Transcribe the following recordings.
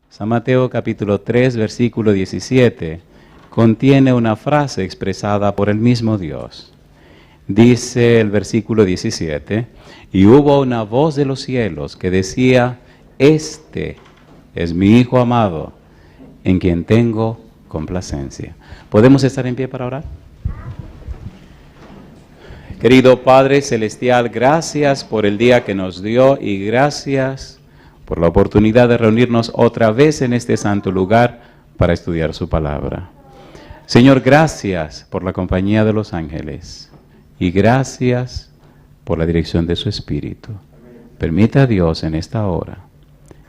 San Mateo capítulo 3, versículo 17, contiene una frase expresada por el mismo Dios. Dice el versículo 17, y hubo una voz de los cielos que decía, este es mi Hijo amado, en quien tengo complacencia. ¿Podemos estar en pie para orar? Querido Padre Celestial, gracias por el día que nos dio y gracias por la oportunidad de reunirnos otra vez en este santo lugar para estudiar su palabra. Señor, gracias por la compañía de los ángeles y gracias por la dirección de su Espíritu. Permita a Dios en esta hora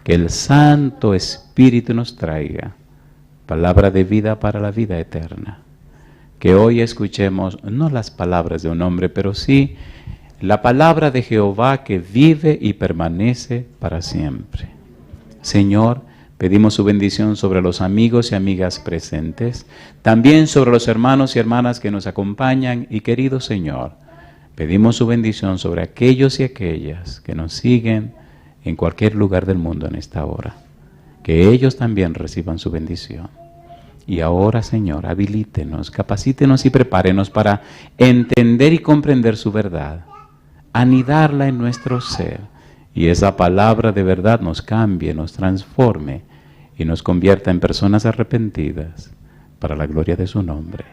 que el Santo Espíritu nos traiga palabra de vida para la vida eterna. Que hoy escuchemos no las palabras de un hombre, pero sí la palabra de Jehová que vive y permanece para siempre. Señor, pedimos su bendición sobre los amigos y amigas presentes, también sobre los hermanos y hermanas que nos acompañan y querido Señor, pedimos su bendición sobre aquellos y aquellas que nos siguen en cualquier lugar del mundo en esta hora. Que ellos también reciban su bendición. Y ahora, Señor, habilítenos, capacítenos y prepárenos para entender y comprender su verdad, anidarla en nuestro ser, y esa palabra de verdad nos cambie, nos transforme y nos convierta en personas arrepentidas para la gloria de su nombre.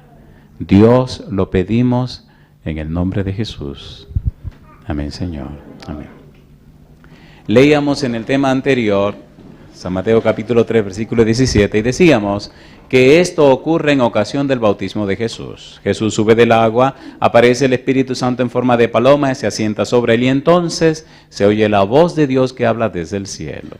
Dios, lo pedimos en el nombre de Jesús. Amén, Señor. Amén. Leíamos en el tema anterior, San Mateo capítulo 3, versículo 17, y decíamos que esto ocurre en ocasión del bautismo de Jesús. Jesús sube del agua, aparece el Espíritu Santo en forma de paloma y se asienta sobre él, y entonces se oye la voz de Dios que habla desde el cielo.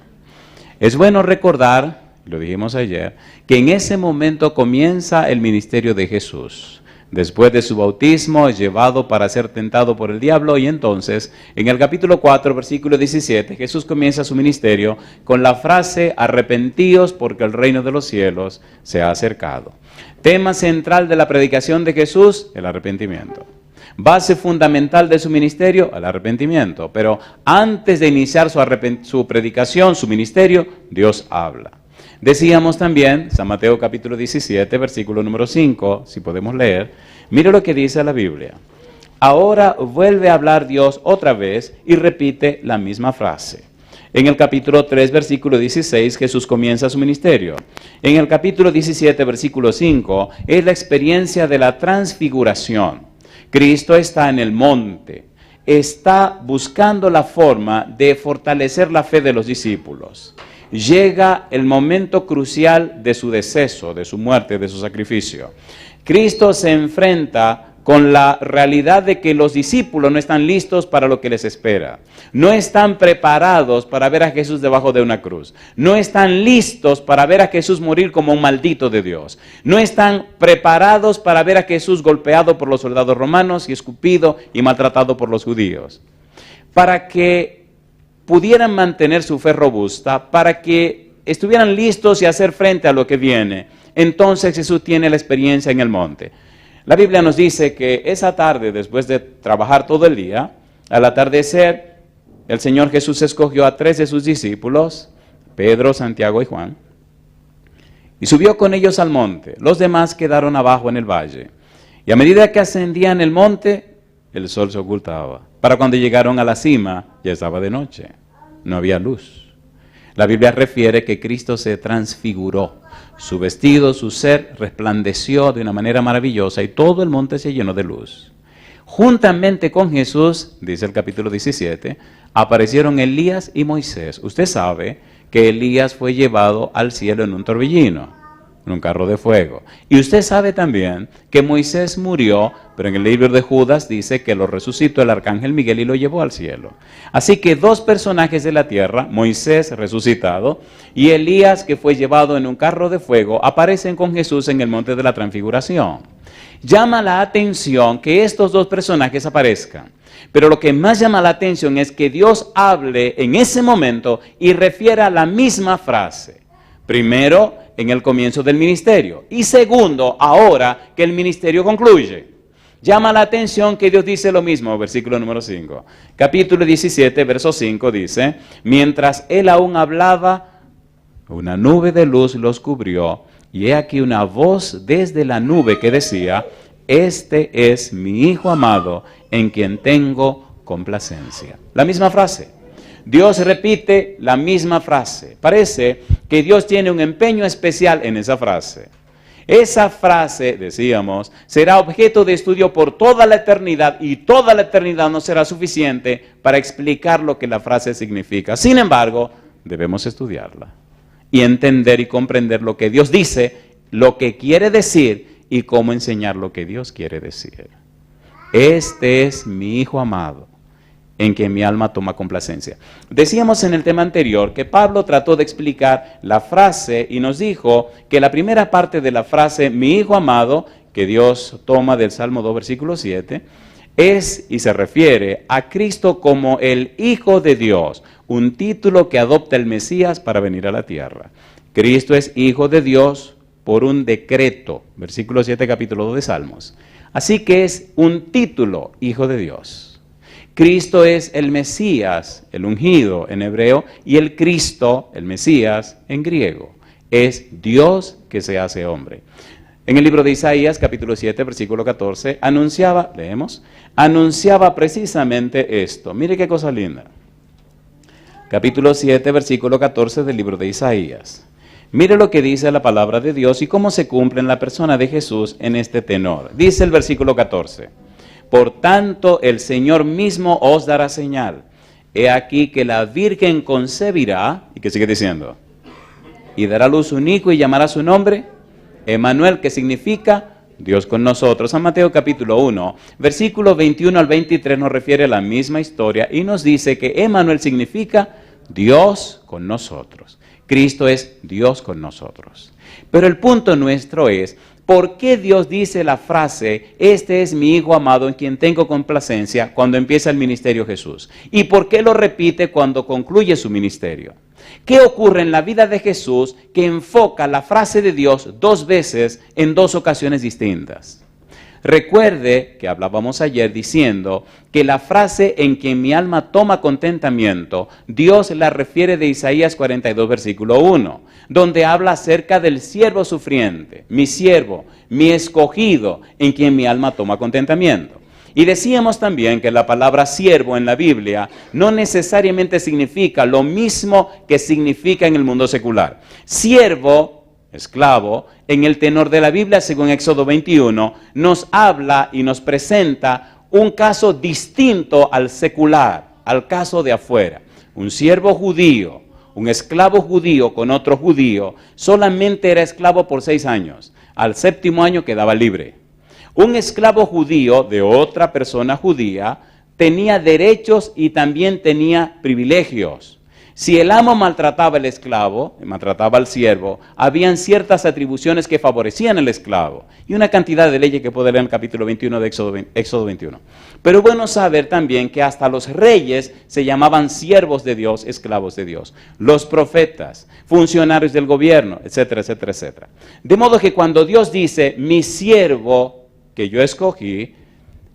Es bueno recordar, lo dijimos ayer, que en ese momento comienza el ministerio de Jesús. Después de su bautismo es llevado para ser tentado por el diablo y entonces en el capítulo 4, versículo 17, Jesús comienza su ministerio con la frase arrepentíos porque el reino de los cielos se ha acercado. Tema central de la predicación de Jesús, el arrepentimiento. Base fundamental de su ministerio, el arrepentimiento. Pero antes de iniciar su predicación, su ministerio, Dios habla. Decíamos también, San Mateo capítulo 17, versículo número 5, si podemos leer, mire lo que dice la Biblia. Ahora vuelve a hablar Dios otra vez y repite la misma frase. En el capítulo 3, versículo 16, Jesús comienza su ministerio. En el capítulo 17, versículo 5, es la experiencia de la transfiguración. Cristo está en el monte, está buscando la forma de fortalecer la fe de los discípulos. Llega el momento crucial de su deceso, de su muerte, de su sacrificio. Cristo se enfrenta con la realidad de que los discípulos no están listos para lo que les espera. No están preparados para ver a Jesús debajo de una cruz. No están listos para ver a Jesús morir como un maldito de Dios. No están preparados para ver a Jesús golpeado por los soldados romanos y escupido y maltratado por los judíos. Para que pudieran mantener su fe robusta, para que estuvieran listos y hacer frente a lo que viene. Entonces Jesús tiene la experiencia en el monte. La Biblia nos dice que esa tarde, después de trabajar todo el día, al atardecer, el Señor Jesús escogió a 3 de sus discípulos, Pedro, Santiago y Juan, y subió con ellos al monte. Los demás quedaron abajo en el valle. Y a medida que ascendían el monte, el sol se ocultaba. Para cuando llegaron a la cima, ya estaba de noche. No había luz. La Biblia refiere que Cristo se transfiguró. Su vestido, su ser, resplandeció de una manera maravillosa y todo el monte se llenó de luz. Juntamente con Jesús, dice el capítulo 17, aparecieron Elías y Moisés. Usted sabe que Elías fue llevado al cielo en un torbellino, en un carro de fuego. Y usted sabe también que Moisés murió, pero en el libro de Judas dice que lo resucitó el arcángel Miguel y lo llevó al cielo. Así que 2 personajes de la tierra, Moisés resucitado y Elías que fue llevado en un carro de fuego, aparecen con Jesús en el monte de la transfiguración. Llama la atención que estos 2 personajes aparezcan. Pero lo que más llama la atención es que Dios hable en ese momento y refiera la misma frase. Primero, en el comienzo del ministerio. Y segundo, ahora que el ministerio concluye. Llama la atención que Dios dice lo mismo, versículo número 5. Capítulo 17, verso 5 dice, mientras él aún hablaba, Una nube de luz los cubrió, y he aquí una voz desde la nube que decía: este es mi Hijo amado, en quien tengo complacencia. La misma frase. Dios repite la misma frase. Parece que Dios tiene un empeño especial en esa frase. Esa frase, decíamos, será objeto de estudio por toda la eternidad, y toda la eternidad no será suficiente para explicar lo que la frase significa. Sin embargo, debemos estudiarla y entender y comprender lo que Dios dice, lo que quiere decir y cómo enseñar lo que Dios quiere decir. Este es mi Hijo amado, en quien mi alma toma complacencia. Decíamos en el tema anterior que Pablo trató de explicar la frase y nos dijo que la primera parte de la frase, mi Hijo amado, que Dios toma del Salmo 2, versículo 7, es y se refiere a Cristo como el Hijo de Dios, un título que adopta el Mesías para venir a la tierra. Cristo es Hijo de Dios por un decreto, versículo 7, capítulo 2 de Salmos. Así que es un título, Hijo de Dios. Cristo es el Mesías, el ungido en hebreo, y el Cristo, el Mesías, en griego. Es Dios que se hace hombre. En el libro de Isaías, capítulo 7, versículo 14, anunciaba precisamente esto. Mire qué cosa linda. Capítulo 7, versículo 14 del libro de Isaías. Mire lo que dice la palabra de Dios y cómo se cumple en la persona de Jesús en este tenor. Dice el versículo 14. Por tanto, el Señor mismo os dará señal. He aquí que la Virgen concebirá, ¿y qué sigue diciendo? Y dará luz un hijo y llamará su nombre Emmanuel, que significa Dios con nosotros. San Mateo capítulo 1, versículo 21 al 23 nos refiere a la misma historia y nos dice que Emmanuel significa Dios con nosotros. Cristo es Dios con nosotros. Pero el punto nuestro es, ¿por qué Dios dice la frase, este es mi Hijo amado en quien tengo complacencia, cuando empieza el ministerio Jesús? ¿Y por qué lo repite cuando concluye su ministerio? ¿Qué ocurre en la vida de Jesús que enfoca la frase de Dios dos veces en dos ocasiones distintas? Recuerde que hablábamos ayer diciendo que la frase en quien mi alma toma contentamiento, Dios la refiere de Isaías 42, versículo 1, donde habla acerca del siervo sufriente, mi siervo, mi escogido, en quien mi alma toma contentamiento. Y decíamos también que la palabra siervo en la Biblia no necesariamente significa lo mismo que significa en el mundo secular. Siervo, esclavo, en el tenor de la Biblia, según Éxodo 21, nos habla y nos presenta un caso distinto al secular, al caso de afuera. Un siervo judío, un esclavo judío con otro judío, solamente era esclavo por 6 años. Al 7º año quedaba libre. Un esclavo judío de otra persona judía tenía derechos y también tenía privilegios. Si el amo maltrataba al esclavo, maltrataba al siervo, habían ciertas atribuciones que favorecían al esclavo. Y una cantidad de leyes que puede leer en el capítulo 21 de Éxodo 21. Pero es bueno saber también que hasta los reyes se llamaban siervos de Dios, esclavos de Dios. Los profetas, funcionarios del gobierno, etcétera, etcétera, etcétera. De modo que cuando Dios dice, mi siervo que yo escogí,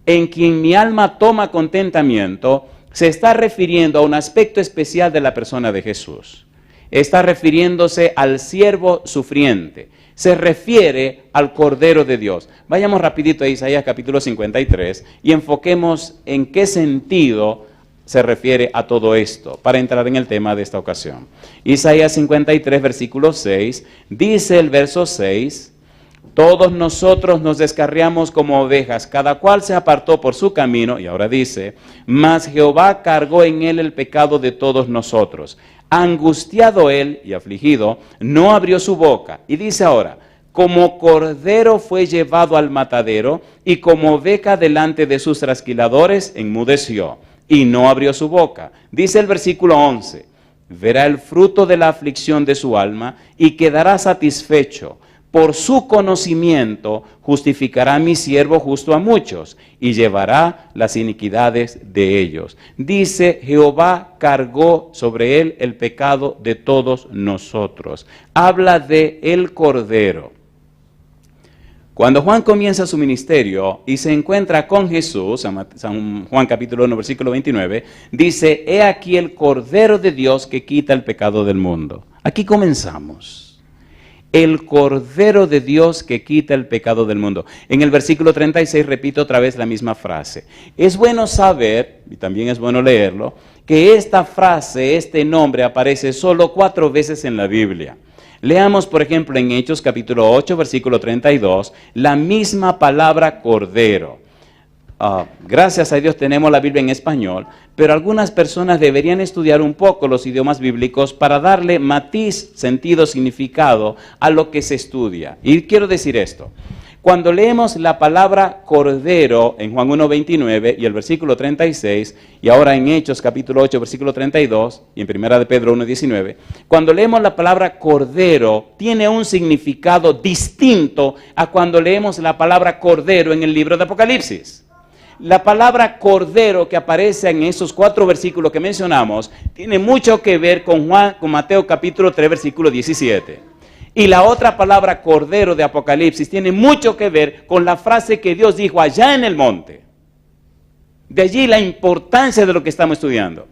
en quien mi alma toma contentamiento, se está refiriendo a un aspecto especial de la persona de Jesús. Está refiriéndose al siervo sufriente. Se refiere al Cordero de Dios. Vayamos rapidito a Isaías capítulo 53 y enfoquemos en qué sentido se refiere a todo esto, para entrar en el tema de esta ocasión. Isaías 53, versículo 6, dice el verso 6, todos nosotros nos descarriamos como ovejas, cada cual se apartó por su camino, y ahora dice, mas Jehová cargó en él el pecado de todos nosotros. Angustiado él y afligido, no abrió su boca. Y dice ahora, como cordero fue llevado al matadero, y como oveja delante de sus trasquiladores, enmudeció, y no abrió su boca. Dice el versículo 11, verá el fruto de la aflicción de su alma, y quedará satisfecho. Por su conocimiento justificará a mi siervo justo a muchos y llevará las iniquidades de ellos. Dice, Jehová cargó sobre él el pecado de todos nosotros. Habla de el Cordero. Cuando Juan comienza su ministerio y se encuentra con Jesús, San Juan capítulo 1, versículo 29, dice, he aquí el Cordero de Dios que quita el pecado del mundo. Aquí comenzamos. El Cordero de Dios que quita el pecado del mundo. En el versículo 36 repito otra vez la misma frase. Es bueno saber, y también es bueno leerlo, que esta frase, este nombre aparece solo 4 veces en la Biblia. Leamos, por ejemplo, en Hechos capítulo 8, versículo 32, la misma palabra Cordero. Gracias a Dios tenemos la Biblia en español, pero algunas personas deberían estudiar un poco los idiomas bíblicos para darle matiz, sentido, significado a lo que se estudia. Y quiero decir esto. Cuando leemos la palabra Cordero en Juan 1:29 y el versículo 36, y ahora en Hechos capítulo 8, versículo 32, y en Primera de Pedro 1:19, cuando leemos la palabra Cordero, tiene un significado distinto a cuando leemos la palabra Cordero en el libro de Apocalipsis. La palabra Cordero que aparece en esos 4 versículos que mencionamos tiene mucho que ver con Mateo capítulo 3, versículo 17. Y la otra palabra Cordero de Apocalipsis tiene mucho que ver con la frase que Dios dijo allá en el monte. De allí la importancia de lo que estamos estudiando.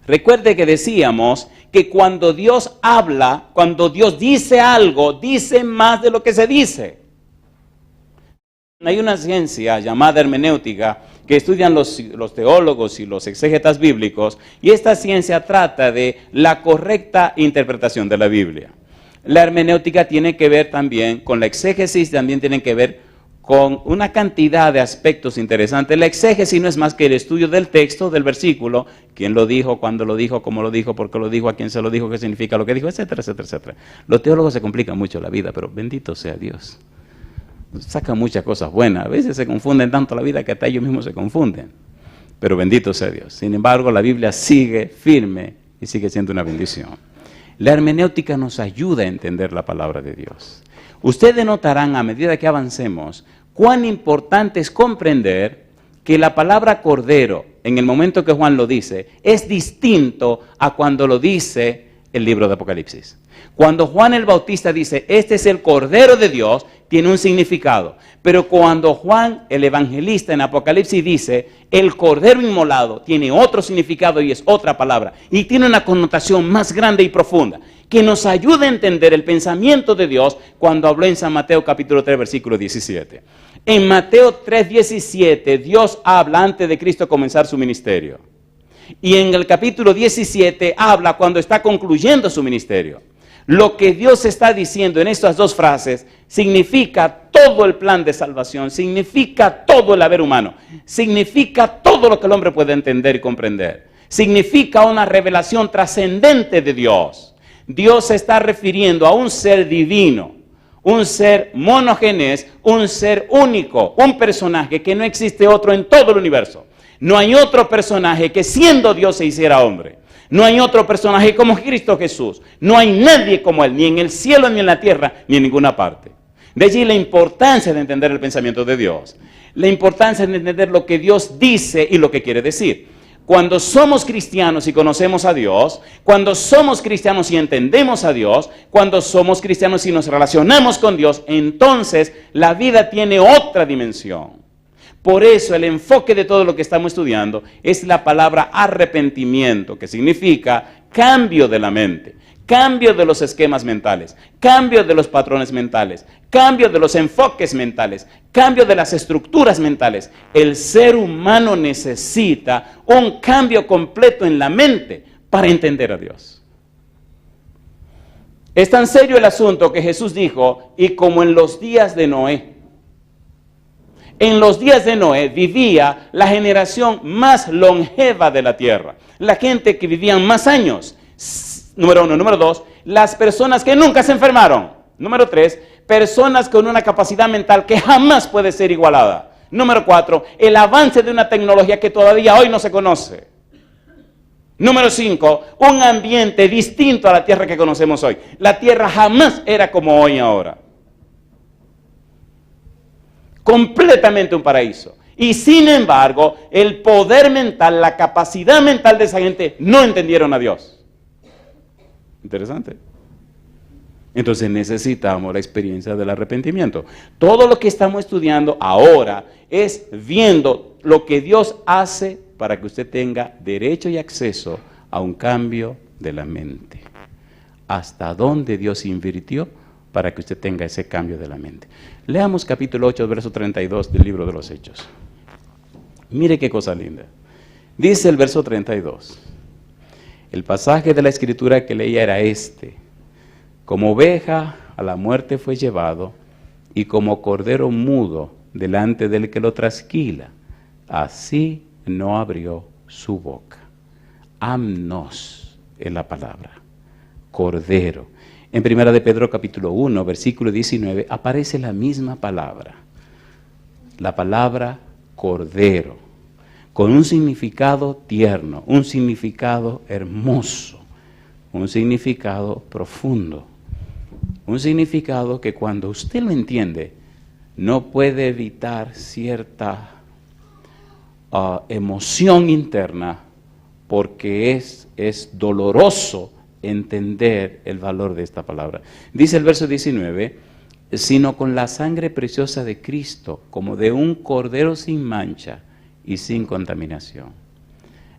Recuerde que decíamos que cuando Dios habla, cuando Dios dice algo, dice más de lo que se dice. Hay una ciencia llamada hermenéutica que estudian los teólogos y los exégetas bíblicos, y esta ciencia trata de la correcta interpretación de la Biblia. La hermenéutica tiene que ver también con la exégesis, también tiene que ver con una cantidad de aspectos interesantes. La exégesis no es más que el estudio del texto, del versículo, quién lo dijo, cuándo lo dijo, cómo lo dijo, por qué lo dijo, a quién se lo dijo, qué significa lo que dijo, etcétera, etcétera, etcétera. Los teólogos se complican mucho la vida, pero bendito sea Dios. Sacan muchas cosas buenas. A veces se confunden tanto la vida que hasta ellos mismos se confunden. Pero bendito sea Dios. Sin embargo, la Biblia sigue firme y sigue siendo una bendición. La hermenéutica nos ayuda a entender la palabra de Dios. Ustedes notarán a medida que avancemos cuán importante es comprender que la palabra Cordero, en el momento que Juan lo dice, es distinto a cuando lo dice el libro de Apocalipsis. Cuando Juan el Bautista dice, este es el Cordero de Dios, tiene un significado. Pero cuando Juan el Evangelista en Apocalipsis dice, el Cordero inmolado, tiene otro significado y es otra palabra. Y tiene una connotación más grande y profunda, que nos ayuda a entender el pensamiento de Dios cuando habló en San Mateo capítulo 3, versículo 17. En Mateo 3:17, Dios habla antes de Cristo comenzar su ministerio. Y en el capítulo 17 habla cuando está concluyendo su ministerio. Lo que Dios está diciendo en estas 2 frases significa todo el plan de salvación, significa todo el haber humano, significa todo lo que el hombre puede entender y comprender, significa una revelación trascendente de Dios. Dios se está refiriendo a un ser divino, un ser monogénez, un ser único, un personaje que no existe otro en todo el universo. No hay otro personaje que siendo Dios se hiciera hombre. No hay otro personaje como Cristo Jesús. No hay nadie como Él, ni en el cielo, ni en la tierra, ni en ninguna parte. De allí la importancia de entender el pensamiento de Dios. La importancia de entender lo que Dios dice y lo que quiere decir. Cuando somos cristianos y conocemos a Dios, cuando somos cristianos y entendemos a Dios, cuando somos cristianos y nos relacionamos con Dios, entonces la vida tiene otra dimensión. Por eso el enfoque de todo lo que estamos estudiando es la palabra arrepentimiento, que significa cambio de la mente, cambio de los esquemas mentales, cambio de los patrones mentales, cambio de los enfoques mentales, cambio de las estructuras mentales. El ser humano necesita un cambio completo en la mente para entender a Dios. Es tan serio el asunto que Jesús dijo, y como en los días de Noé. En los días de Noé vivía la generación más longeva de la tierra. La gente que vivía más años. Número 1. Número 2, las personas que nunca se enfermaron. Número 3, personas con una capacidad mental que jamás puede ser igualada. Número 4, el avance de una tecnología que todavía hoy no se conoce. Número 5, un ambiente distinto a la tierra que conocemos hoy. La tierra jamás era como hoy ahora. Completamente un paraíso. Y sin embargo, el poder mental, la capacidad mental de esa gente no entendieron a Dios. Interesante. Entonces necesitamos la experiencia del arrepentimiento. Todo lo que estamos estudiando ahora es viendo lo que Dios hace para que usted tenga derecho y acceso a un cambio de la mente. ¿Hasta dónde Dios invirtió para que usted tenga ese cambio de la mente? Leamos capítulo 8, verso 32 del libro de los Hechos. Mire qué cosa linda. Dice el verso 32. El pasaje de la escritura que leía era este. Como oveja a la muerte fue llevado, y como cordero mudo delante del que lo trasquila, así no abrió su boca. Amnos es la palabra, cordero. En 1 de Pedro capítulo 1, versículo 19, aparece la misma palabra, la palabra cordero, con un significado tierno, un significado hermoso, un significado profundo, un significado que cuando usted lo entiende, no puede evitar cierta emoción interna, porque es doloroso entender el valor de esta palabra. Dice el verso 19, sino con la sangre preciosa de Cristo, como de un cordero sin mancha y sin contaminación.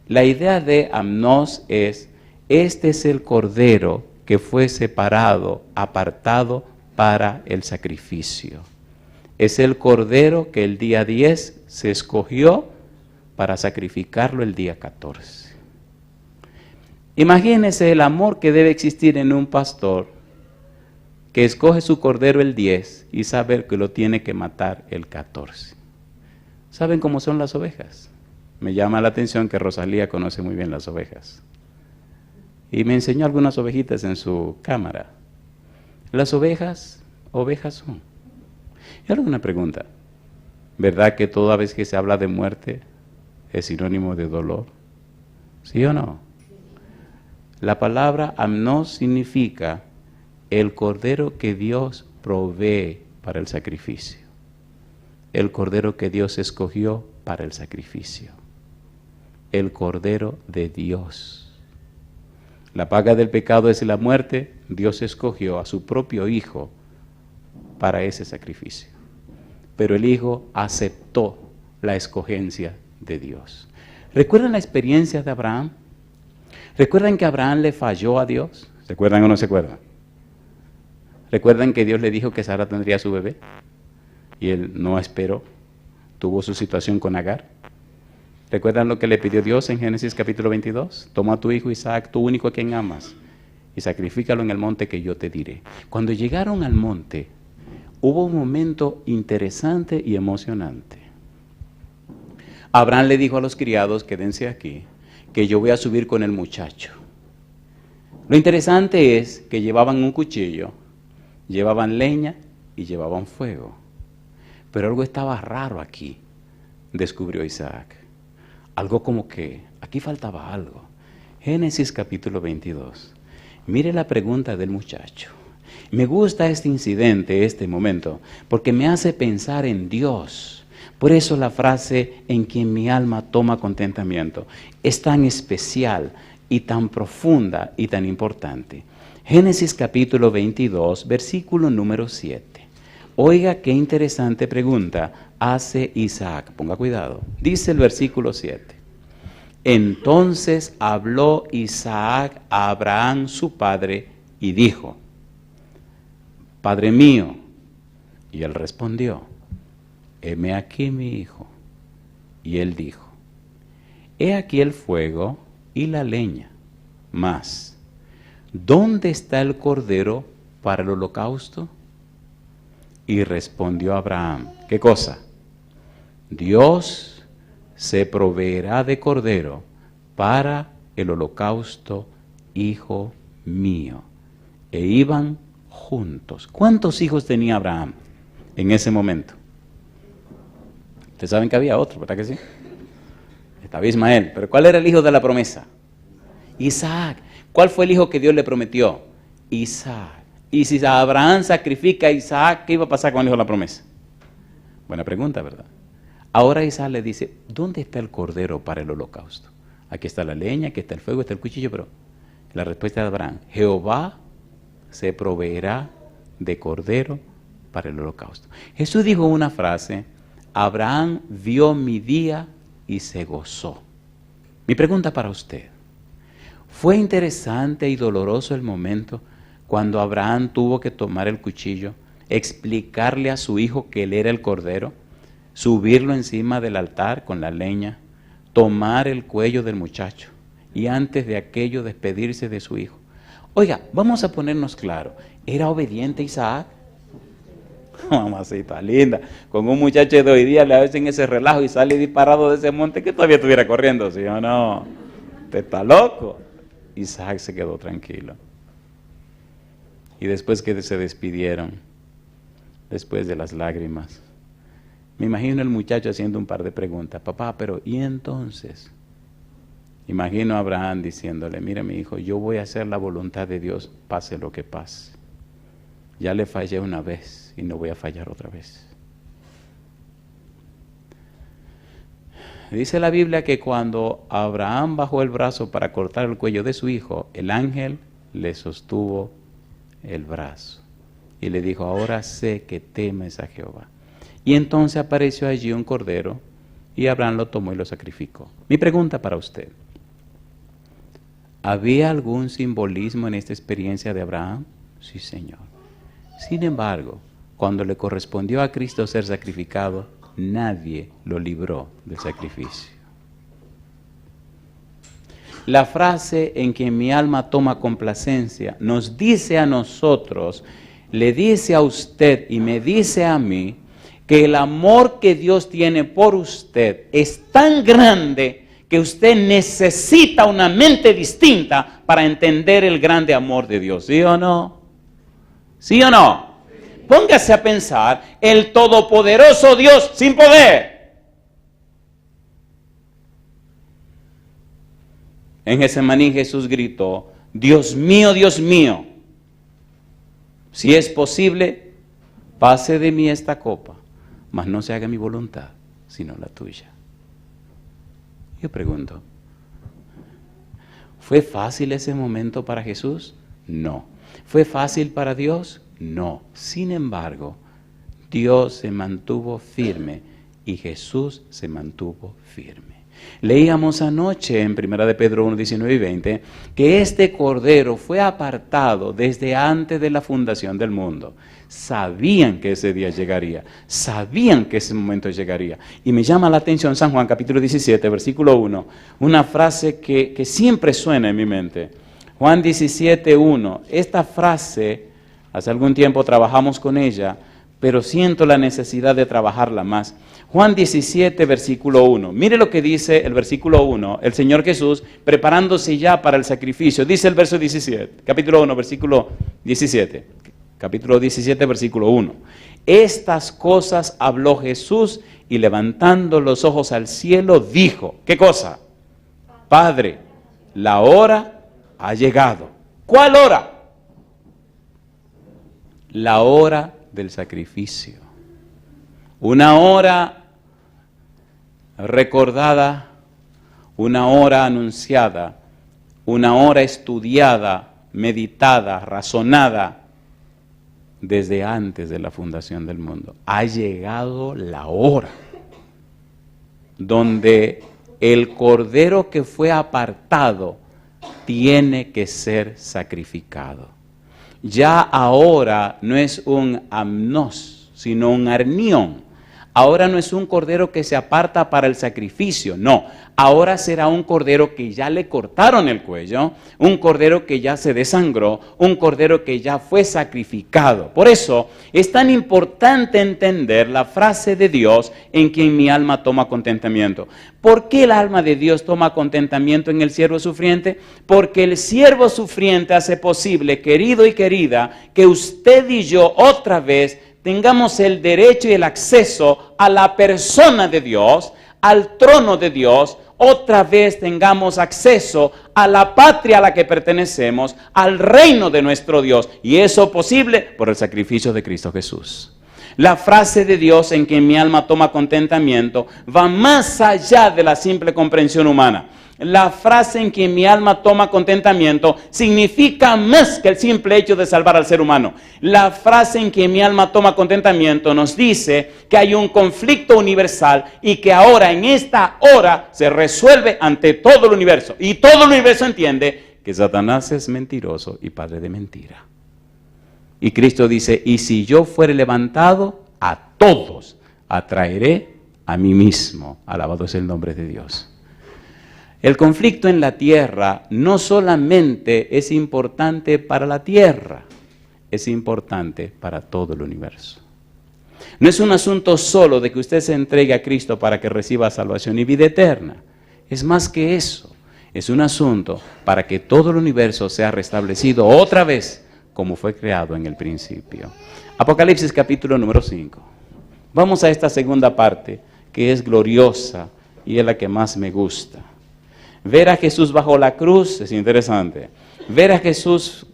La idea de amnos es, este es el cordero que fue separado, apartado para el sacrificio. Es el cordero que el día 10 se escogió para sacrificarlo el día 14. Imagínese el amor que debe existir en un pastor que escoge su cordero el 10 y sabe que lo tiene que matar el 14. ¿Saben cómo son las ovejas? Me llama la atención que Rosalía conoce muy bien las ovejas. Y me enseñó algunas ovejitas en su cámara. Las ovejas son. Y ahora una pregunta. ¿Verdad que toda vez que se habla de muerte es sinónimo de dolor? ¿Sí o no? La palabra amnos significa el cordero que Dios provee para el sacrificio. El cordero que Dios escogió para el sacrificio. El cordero de Dios. La paga del pecado es la muerte. Dios escogió a su propio Hijo para ese sacrificio. Pero el Hijo aceptó la escogencia de Dios. ¿Recuerdan la experiencia de Abraham? ¿Recuerdan que Abraham le falló a Dios? ¿Se acuerdan o no se acuerdan? ¿Recuerdan que Dios le dijo que Sara tendría su bebé? Y él no esperó. Tuvo su situación con Agar. ¿Recuerdan lo que le pidió Dios en Génesis capítulo 22? Toma a tu hijo Isaac, tu único a quien amas, y sacrifícalo en el monte que yo te diré. Cuando llegaron al monte, hubo un momento interesante y emocionante. Abraham le dijo a los criados, quédense aquí, que yo voy a subir con el muchacho. Lo interesante es que llevaban un cuchillo, llevaban leña y llevaban fuego. Pero algo estaba raro aquí, descubrió Isaac. Algo como que aquí faltaba algo. Génesis capítulo 22. Mire la pregunta del muchacho. Me gusta este incidente, este momento, porque me hace pensar en Dios. Por eso la frase en quien mi alma toma contentamiento es tan especial y tan profunda y tan importante. Génesis capítulo 22, versículo número 7. Oiga qué interesante pregunta hace Isaac. Ponga cuidado. Dice el versículo 7. Entonces habló Isaac a Abraham su padre y dijo, Padre mío. Y él respondió, heme aquí mi hijo. Y él dijo, he aquí el fuego y la leña, mas ¿dónde está el cordero para el holocausto? Y respondió Abraham, ¿qué cosa? Dios se proveerá de cordero para el holocausto, hijo mío. E iban juntos. ¿Cuántos hijos tenía Abraham en ese momento? Ustedes saben que había otro, ¿verdad que sí? Estaba Ismael, pero ¿cuál era el hijo de la promesa? Isaac. ¿Cuál fue el hijo que Dios le prometió? Isaac. Y si Abraham sacrifica a Isaac, ¿qué iba a pasar con el hijo de la promesa? Buena pregunta, ¿verdad? Ahora Isaac le dice, ¿dónde está el cordero para el holocausto? Aquí está la leña, aquí está el fuego, está el cuchillo, pero la respuesta de Abraham, Jehová se proveerá de cordero para el holocausto. Jesús dijo una frase, Abraham vio mi día y se gozó. Mi pregunta para usted, Fue interesante y doloroso el momento cuando Abraham tuvo que tomar el cuchillo, explicarle a su hijo que él era el cordero, subirlo encima del altar con la leña, tomar el cuello del muchacho y antes de aquello despedirse de su hijo. Oiga, vamos a ponernos claro, ¿era obediente Isaac? Mamacita linda, con un muchacho de hoy día le hacen ese relajo y sale disparado de ese monte que todavía estuviera corriendo, ¿sí o no? Usted está loco. Isaac se quedó tranquilo. Y después que se despidieron, después de las lágrimas, me imagino el muchacho haciendo un par de preguntas. Papá, pero ¿y entonces? Imagino a Abraham diciéndole, mira mi hijo, yo voy a hacer la voluntad de Dios, pase lo que pase. Ya le fallé una vez y no voy a fallar otra vez. Dice la Biblia que cuando Abraham bajó el brazo para cortar el cuello de su hijo, el ángel le sostuvo el brazo y le dijo, ahora sé que temes a Jehová. Y entonces apareció allí un cordero y Abraham lo tomó y lo sacrificó. Mi pregunta para usted, ¿había algún simbolismo en esta experiencia de Abraham? Sí, Señor. Sin embargo, cuando le correspondió a Cristo ser sacrificado, nadie lo libró del sacrificio. La frase en que mi alma toma complacencia nos dice a nosotros, le dice a usted y me dice a mí, que el amor que Dios tiene por usted es tan grande que usted necesita una mente distinta para entender el grande amor de Dios. ¿Sí o no? ¿Sí o no? Póngase a pensar, el todopoderoso Dios sin poder. En Getsemaní Jesús gritó, Dios mío, si es posible, pase de mí esta copa, mas no se haga mi voluntad, sino la tuya. Yo pregunto, ¿fue fácil ese momento para Jesús? No. ¿Fue fácil para Dios? No. Sin embargo, Dios se mantuvo firme y Jesús se mantuvo firme. Leíamos anoche en 1 de Pedro 1, 19 y 20 que este cordero fue apartado desde antes de la fundación del mundo. Sabían que ese día llegaría, sabían que ese momento llegaría. Y me llama la atención San Juan capítulo 17, versículo 1, una frase que siempre suena en mi mente. Juan 17, 1, esta frase, hace algún tiempo trabajamos con ella, pero siento la necesidad de trabajarla más. Juan 17, versículo 1. Mire lo que dice el versículo 1, el Señor Jesús preparándose ya para el sacrificio. Dice el verso 17, capítulo 1, versículo 17. Capítulo 17, versículo 1. Estas cosas habló Jesús y levantando los ojos al cielo dijo, ¿qué cosa? Padre, la hora ha llegado. ¿Cuál hora? La hora del sacrificio. Una hora recordada, una hora anunciada, una hora estudiada, meditada, razonada desde antes de la fundación del mundo. Ha llegado la hora donde el cordero que fue apartado tiene que ser sacrificado. Ya ahora no es un amnos, sino un arnión. Ahora no es un cordero que se aparta para el sacrificio, no. Ahora será un cordero que ya le cortaron el cuello, un cordero que ya se desangró, un cordero que ya fue sacrificado. Por eso es tan importante entender la frase de Dios en quien mi alma toma contentamiento. ¿Por qué el alma de Dios toma contentamiento en el siervo sufriente? Porque el siervo sufriente hace posible, querido y querida, que usted y yo otra vez tengamos el derecho y el acceso a la persona de Dios, al trono de Dios, otra vez tengamos acceso a la patria a la que pertenecemos, al reino de nuestro Dios. Y eso posible por el sacrificio de Cristo Jesús. La frase de Dios en que mi alma toma contentamiento va más allá de la simple comprensión humana. La frase en que mi alma toma contentamiento significa más que el simple hecho de salvar al ser humano. La frase en que mi alma toma contentamiento nos dice que hay un conflicto universal y que ahora en esta hora se resuelve ante todo el universo. Y todo el universo entiende que Satanás es mentiroso y padre de mentira. Y Cristo dice, y si yo fuere levantado, a todos atraeré a mí mismo. Alabado es el nombre de Dios. El conflicto en la tierra no solamente es importante para la tierra, es importante para todo el universo. No es un asunto solo de que usted se entregue a Cristo para que reciba salvación y vida eterna. Es más que eso. Es un asunto para que todo el universo sea restablecido otra vez como fue creado en el principio. Apocalipsis capítulo número 5. Vamos a esta segunda parte que es gloriosa y es la que más me gusta. Ver a Jesús bajo la cruz es interesante. Ver a Jesús,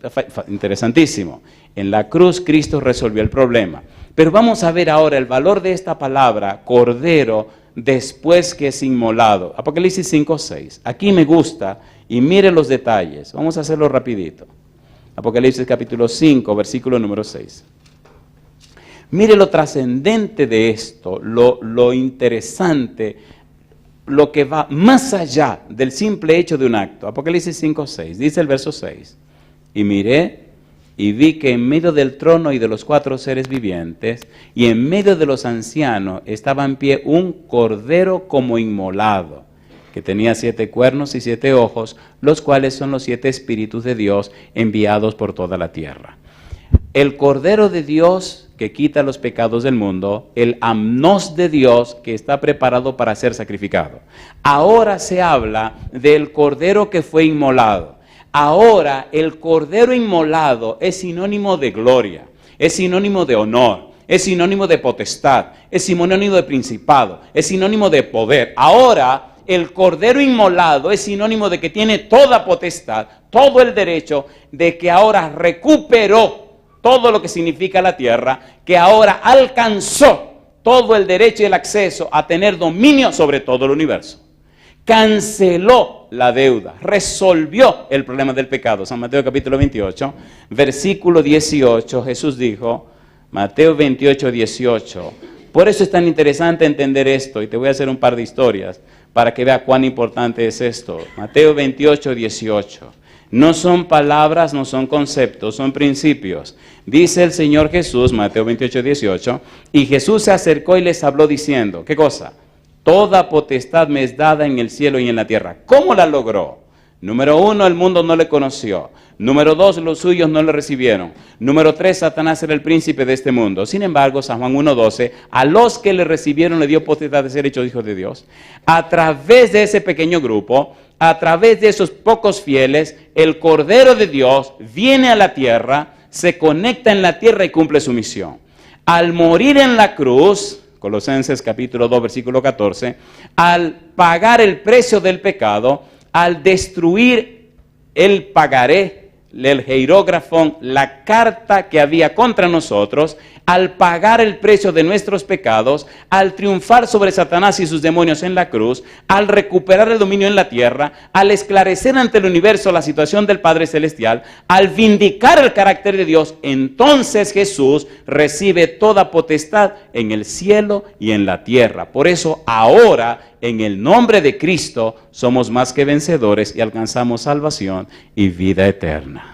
interesantísimo. En la cruz Cristo resolvió el problema. Pero vamos a ver ahora el valor de esta palabra, cordero, después que es inmolado. Apocalipsis 5:6. Aquí me gusta y mire los detalles. Vamos a hacerlo rapidito. Apocalipsis capítulo 5, versículo número 6. Mire lo trascendente de esto, lo interesante, lo que va más allá del simple hecho de un acto. Apocalipsis 5:6, dice el verso 6. Y miré y vi que en medio del trono y de los 4 seres vivientes y en medio de los ancianos estaba en pie un cordero como inmolado, que tenía 7 cuernos y 7 ojos, los cuales son los 7 espíritus de Dios enviados por toda la tierra. El cordero de Dios que quita los pecados del mundo, el amnos de Dios que está preparado para ser sacrificado. Ahora se habla del cordero que fue inmolado. Ahora el cordero inmolado es sinónimo de gloria, es sinónimo de honor, es sinónimo de potestad, es sinónimo de principado, es sinónimo de poder. Ahora el cordero inmolado es sinónimo de que tiene toda potestad, todo el derecho, de que ahora recuperó todo lo que significa la tierra, que ahora alcanzó todo el derecho y el acceso a tener dominio sobre todo el universo. Canceló la deuda, resolvió el problema del pecado. San Mateo capítulo 28, versículo 18, Jesús dijo, Mateo 28, 18, por eso es tan interesante entender esto, y te voy a hacer un par de historias para que vea cuán importante es esto. Mateo 28, 18. No son palabras, no son conceptos, son principios. Dice el Señor Jesús, Mateo 28, 18, y Jesús se acercó y les habló diciendo, ¿qué cosa? Toda potestad me es dada en el cielo y en la tierra. ¿Cómo la logró? Número 1, el mundo no le conoció. Número 2, los suyos no le recibieron. Número 3, Satanás era el príncipe de este mundo. Sin embargo, San Juan 1:12, a los que le recibieron le dio potestad de ser hechos hijos de Dios. A través de ese pequeño grupo, a través de esos pocos fieles, el Cordero de Dios viene a la tierra, se conecta en la tierra y cumple su misión. Al morir en la cruz, Colosenses capítulo 2, versículo 14, al pagar el precio del pecado, al destruir el pagaré, el hierógrafo, la carta que había contra nosotros, al pagar el precio de nuestros pecados, al triunfar sobre Satanás y sus demonios en la cruz, al recuperar el dominio en la tierra, al esclarecer ante el universo la situación del Padre Celestial, al vindicar el carácter de Dios, entonces Jesús recibe toda potestad en el cielo y en la tierra. Por eso ahora, en el nombre de Cristo, somos más que vencedores y alcanzamos salvación y vida eterna.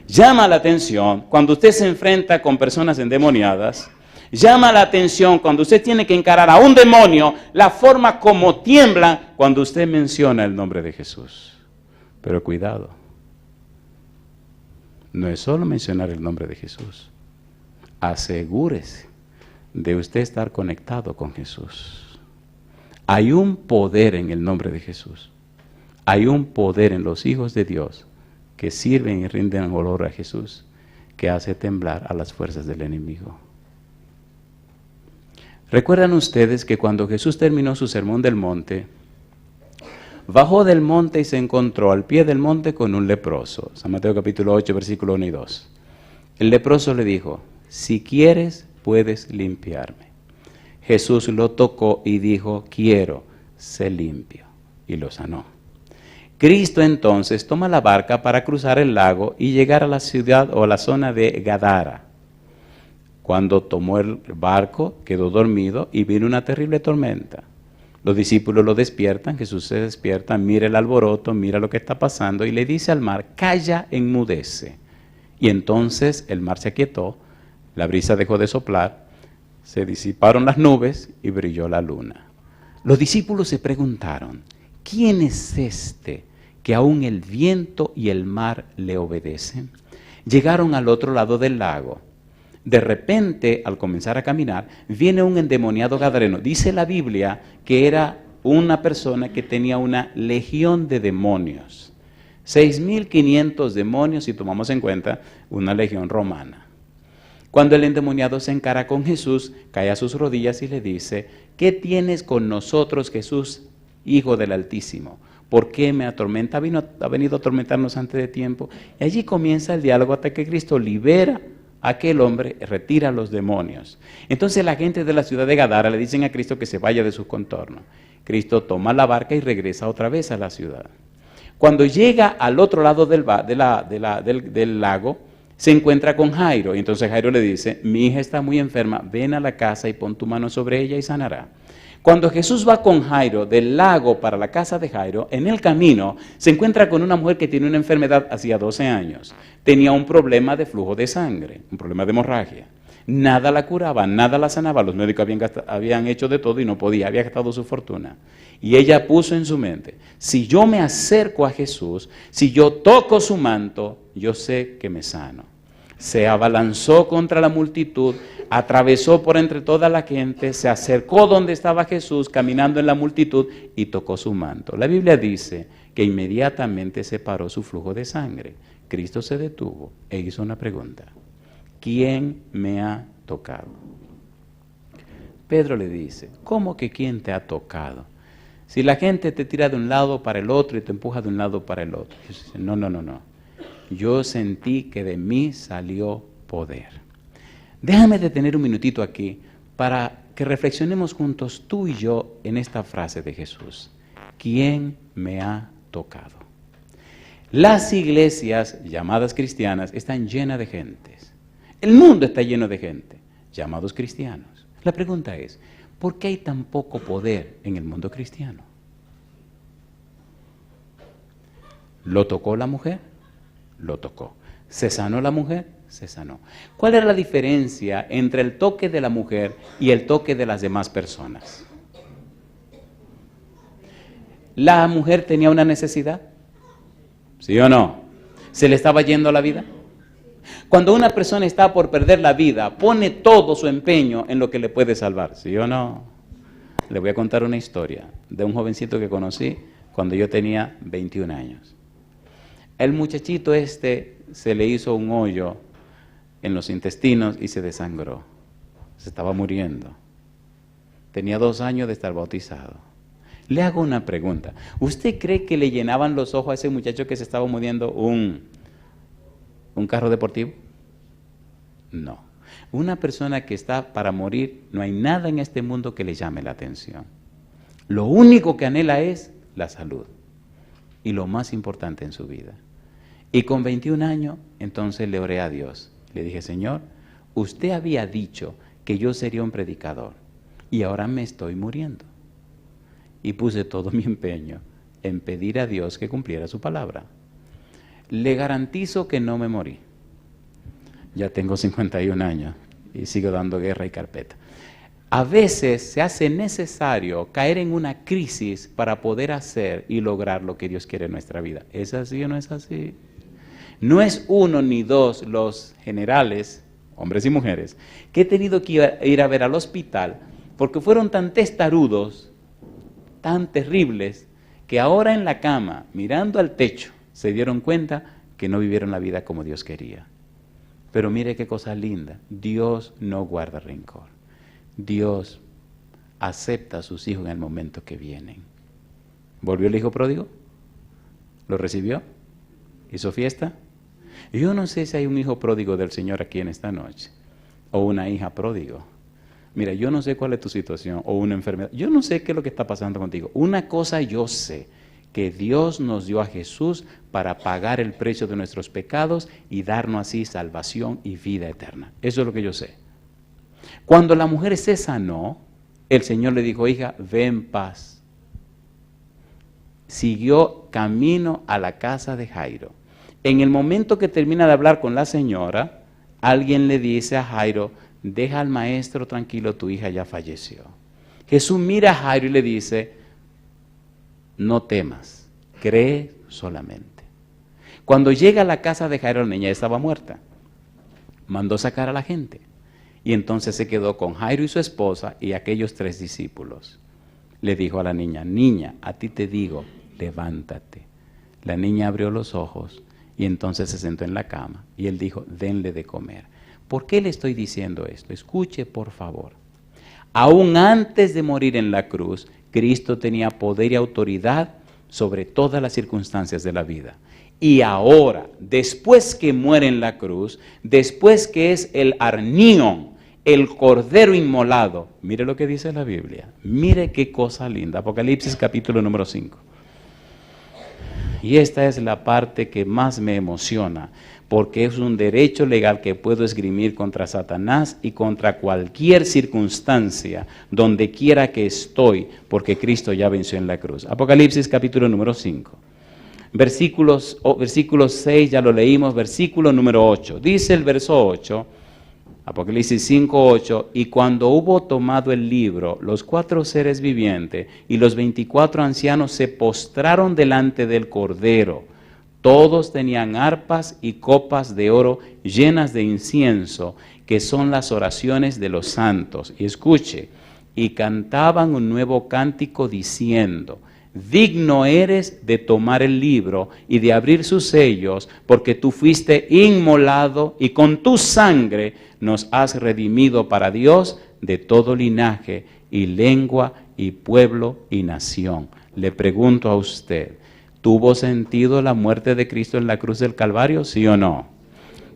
Llama la atención cuando usted se enfrenta con personas endemoniadas. Llama la atención cuando usted tiene que encarar a un demonio, la forma como tiembla cuando usted menciona el nombre de Jesús. Pero cuidado, no es solo mencionar el nombre de Jesús. Asegúrese de usted estar conectado con Jesús. Hay un poder en el nombre de Jesús. Hay un poder en los hijos de Dios que sirven y rinden olor a Jesús, que hace temblar a las fuerzas del enemigo. ¿Recuerdan ustedes que cuando Jesús terminó su sermón del monte, bajó del monte y se encontró al pie del monte con un leproso? San Mateo capítulo 8, versículo 1 y 2. El leproso le dijo, si quieres, puedes limpiarme. Jesús lo tocó y dijo, quiero, sé limpio, y lo sanó. Cristo entonces toma la barca para cruzar el lago y llegar a la ciudad o a la zona de Gadara. Cuando tomó el barco, quedó dormido y vino una terrible tormenta. Los discípulos lo despiertan, Jesús se despierta, mira el alboroto, mira lo que está pasando y le dice al mar, calla, enmudece. Y entonces el mar se aquietó, la brisa dejó de soplar, se disiparon las nubes y brilló la luna. Los discípulos se preguntaron, ¿quién es este que aún el viento y el mar le obedecen? Llegaron al otro lado del lago. De repente, al comenzar a caminar, viene un endemoniado gadareno. Dice la Biblia que era una persona que tenía una legión de demonios. 6.500 demonios, si tomamos en cuenta una legión romana. Cuando el endemoniado se encara con Jesús, cae a sus rodillas y le dice, ¿qué tienes con nosotros, Jesús, Hijo del Altísimo? ¿Por qué me atormenta? Ha venido a atormentarnos antes de tiempo. Y allí comienza el diálogo hasta que Cristo libera a aquel hombre, retira a los demonios. Entonces la gente de la ciudad de Gadara le dicen a Cristo que se vaya de sus contornos. Cristo toma la barca y regresa otra vez a la ciudad. Cuando llega al otro lado del lago, se encuentra con Jairo. Y entonces Jairo le dice, mi hija está muy enferma, ven a la casa y pon tu mano sobre ella y sanará. Cuando Jesús va con Jairo del lago para la casa de Jairo, en el camino se encuentra con una mujer que tiene una enfermedad hacía 12 años. Tenía un problema de flujo de sangre, un problema de hemorragia. Nada la curaba, nada la sanaba. Los médicos habían hecho de todo y no podía, había gastado su fortuna. Y ella puso en su mente, si yo me acerco a Jesús, si yo toco su manto, yo sé que me sano. Se abalanzó contra la multitud, atravesó por entre toda la gente, se acercó donde estaba Jesús, caminando en la multitud, y tocó su manto. La Biblia dice que inmediatamente se paró su flujo de sangre. Cristo se detuvo e hizo una pregunta. ¿Quién me ha tocado? Pedro le dice, ¿cómo que quién te ha tocado? Si la gente te tira de un lado para el otro y te empuja de un lado para el otro. Jesús dice, no. Yo sentí que de mí salió poder. Déjame detener un minutito aquí para que reflexionemos juntos tú y yo en esta frase de Jesús. ¿Quién me ha tocado? Las iglesias llamadas cristianas están llenas de gentes. El mundo está lleno de gente, llamados cristianos. La pregunta es, ¿por qué hay tan poco poder en el mundo cristiano? ¿Lo tocó la mujer? Lo tocó. ¿Se sanó la mujer? Se sanó. ¿Cuál era la diferencia entre el toque de la mujer y el toque de las demás personas? ¿La mujer tenía una necesidad? ¿Sí o no? ¿Se le estaba yendo la vida? Cuando una persona está por perder la vida, pone todo su empeño en lo que le puede salvar. ¿Sí o no? Le voy a contar una historia de un jovencito que conocí cuando yo tenía 21 años. El muchachito se le hizo un hoyo en los intestinos y se desangró. Se estaba muriendo. Tenía 2 años de estar bautizado. Le hago una pregunta. ¿Usted cree que le llenaban los ojos a ese muchacho que se estaba muriendo un carro deportivo? No. Una persona que está para morir, no hay nada en este mundo que le llame la atención. Lo único que anhela es la salud. Y lo más importante en su vida. Y con 21 años, entonces le oré a Dios. Le dije, Señor, usted había dicho que yo sería un predicador y ahora me estoy muriendo. Y puse todo mi empeño en pedir a Dios que cumpliera su palabra. Le garantizo que no me morí. Ya tengo 51 años y sigo dando guerra y carpeta. A veces se hace necesario caer en una crisis para poder hacer y lograr lo que Dios quiere en nuestra vida. ¿Es así o no es así? No es 1 ni 2 los generales, hombres y mujeres, que he tenido que ir a ver al hospital porque fueron tan testarudos, tan terribles, que ahora en la cama, mirando al techo, se dieron cuenta que no vivieron la vida como Dios quería. Pero mire qué cosa linda, Dios no guarda rencor. Dios acepta a sus hijos en el momento que vienen. ¿Volvió el hijo pródigo? ¿Lo recibió? ¿Hizo fiesta? Yo no sé si hay un hijo pródigo del Señor aquí en esta noche, o una hija pródigo. Mira, yo no sé cuál es tu situación, o una enfermedad. Yo no sé qué es lo que está pasando contigo. Una cosa yo sé, que Dios nos dio a Jesús para pagar el precio de nuestros pecados y darnos así salvación y vida eterna. Eso es lo que yo sé. Cuando la mujer se sanó, el Señor le dijo, hija, ve en paz. siguió camino a la casa de Jairo. En el momento que termina de hablar con la señora, alguien le dice a Jairo, deja al maestro tranquilo, tu hija ya falleció. Jesús mira a Jairo y le dice, no temas, cree solamente. Cuando llega a la casa de Jairo, la niña estaba muerta. Mandó sacar a la gente. Y entonces se quedó con Jairo y su esposa y aquellos 3 discípulos. Le dijo a la niña, niña, a ti te digo, levántate. La niña abrió los ojos y entonces se sentó en la cama. Y él dijo, denle de comer. ¿Por qué le estoy diciendo esto? Escuche, por favor. Aún antes de morir en la cruz, Cristo tenía poder y autoridad sobre todas las circunstancias de la vida. Y ahora, después que muere en la cruz, después que es el arnión, el cordero inmolado, mire lo que dice la Biblia, mire qué cosa linda, Apocalipsis capítulo número 5. Y esta es la parte que más me emociona, porque es un derecho legal que puedo esgrimir contra Satanás y contra cualquier circunstancia, donde quiera que estoy, porque Cristo ya venció en la cruz. Apocalipsis capítulo número 5. Versículos 6, ya lo leímos, versículo número 8. Dice el verso 8, Apocalipsis 5, 8, y cuando hubo tomado el libro, los 4 seres vivientes y los 24 ancianos se postraron delante del Cordero. Todos tenían arpas y copas de oro llenas de incienso, que son las oraciones de los santos. Y escuche, y cantaban un nuevo cántico diciendo, digno eres de tomar el libro y de abrir sus sellos, porque tú fuiste inmolado y con tu sangre nos has redimido para Dios de todo linaje y lengua y pueblo y nación. Le pregunto a usted, ¿tuvo sentido la muerte de Cristo en la cruz del Calvario, sí o no?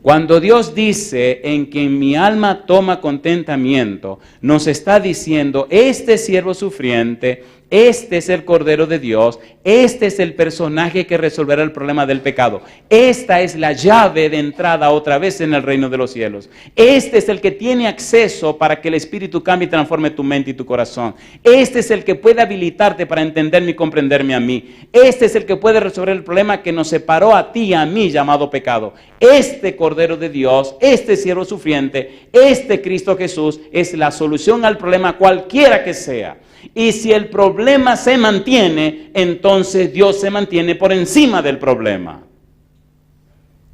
Cuando Dios dice, en quien mi alma toma contentamiento, nos está diciendo, este siervo sufriente, este es el Cordero de Dios, este es el personaje que resolverá el problema del pecado. Esta es la llave de entrada otra vez en el reino de los cielos. Este es el que tiene acceso para que el Espíritu cambie y transforme tu mente y tu corazón. Este es el que puede habilitarte para entenderme y comprenderme a mí. Este es el que puede resolver el problema que nos separó a ti y a mí, llamado pecado. Este Cordero de Dios, este siervo sufriente, este Cristo Jesús es la solución al problema cualquiera que sea. Y si el problema se mantiene, entonces Dios se mantiene por encima del problema.